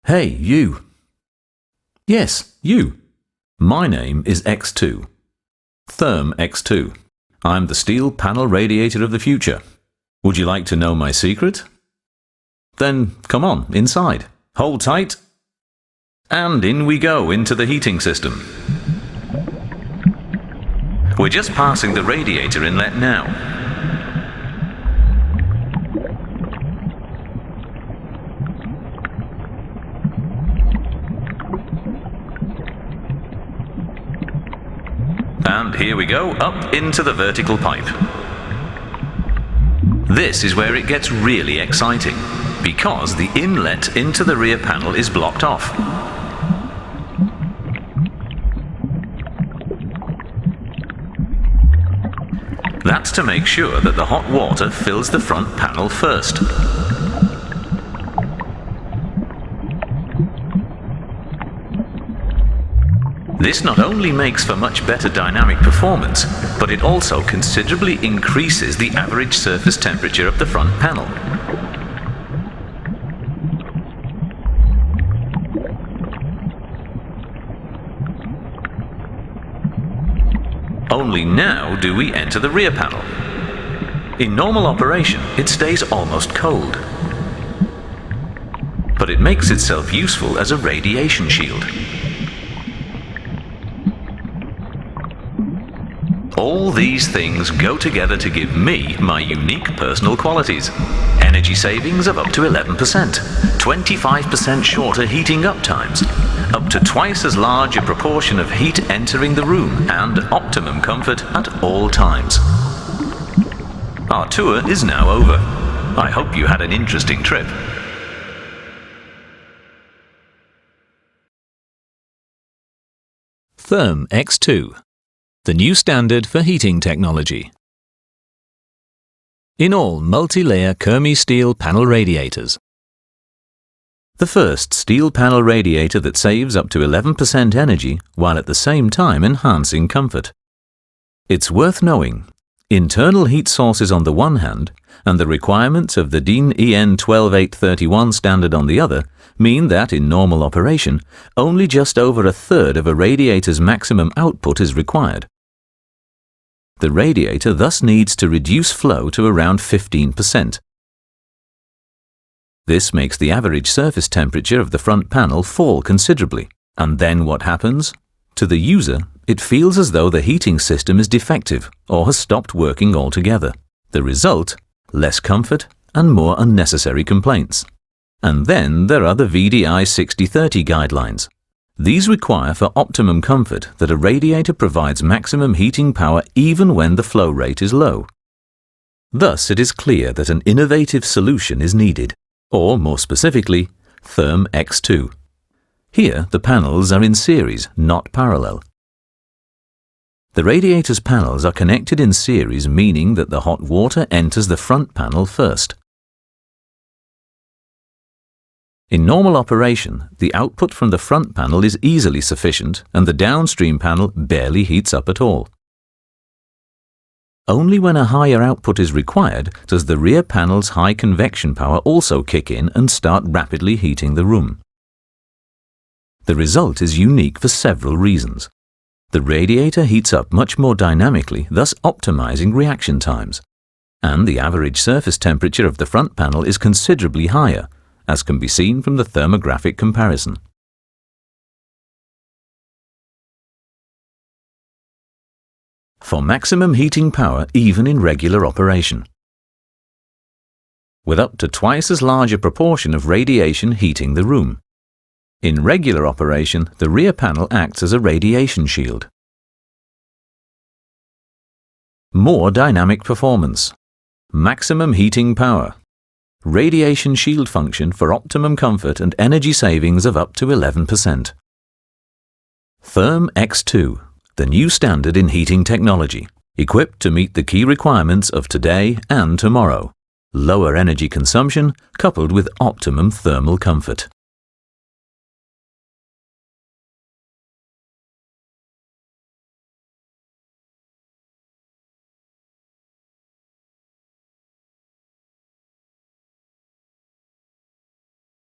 Hey, you. Yes, you. My name is X2. Therm X2. I'm the steel panel radiator of the future. Would you like to know my secret? Then come on, inside. Hold tight. And in we go into the heating system. We're just passing the radiator inlet now. And here we go, up into the vertical pipe. This is where it gets really exciting, because the inlet into the rear panel is blocked off. That's to make sure that the hot water fills the front panel first. This not only makes for much better dynamic performance, but it also considerably increases the average surface temperature of the front panel. Only now do we enter the rear panel. In normal operation, it stays almost cold, but it makes itself useful as a radiation shield. All these things go together to give me my unique personal qualities. Energy savings of up to 11%, 25% shorter heating up times, up to twice as large a proportion of heat entering the room, and optimum comfort at all times. Our tour is now over. I hope you had an interesting trip. Therm X2, the new standard for heating technology. In all multi-layer Kermi steel panel radiators. The first steel panel radiator that saves up to 11% energy while at the same time enhancing comfort. It's worth knowing, internal heat sources on the one hand and the requirements of the DIN EN 12831 standard on the other mean that in normal operation only just over a third of a radiator's maximum output is required. The radiator thus needs to reduce flow to around 15%. This makes the average surface temperature of the front panel fall considerably. And then what happens? To the user, it feels as though the heating system is defective or has stopped working altogether. The result? Less comfort and more unnecessary complaints. And then there are the VDI 6030 guidelines. These require for optimum comfort that a radiator provides maximum heating power even when the flow rate is low. Thus it is clear that an innovative solution is needed, or more specifically, Therm X2. Here the panels are in series, not parallel. The radiator's panels are connected in series, meaning that the hot water enters the front panel first. In normal operation, the output from the front panel is easily sufficient and the downstream panel barely heats up at all. Only when a higher output is required does the rear panel's high convection power also kick in and start rapidly heating the room. The result is unique for several reasons. The radiator heats up much more dynamically, thus optimizing reaction times. And the average surface temperature of the front panel is considerably higher, as can be seen from the thermographic comparison. For maximum heating power even in regular operation. With up to twice as large a proportion of radiation heating the room. In regular operation, the rear panel acts as a radiation shield. More dynamic performance. Maximum heating power. Radiation shield function for optimum comfort and energy savings of up to 11%. Therm X2, the new standard in heating technology, equipped to meet the key requirements of today and tomorrow. Lower energy consumption coupled with optimum thermal comfort.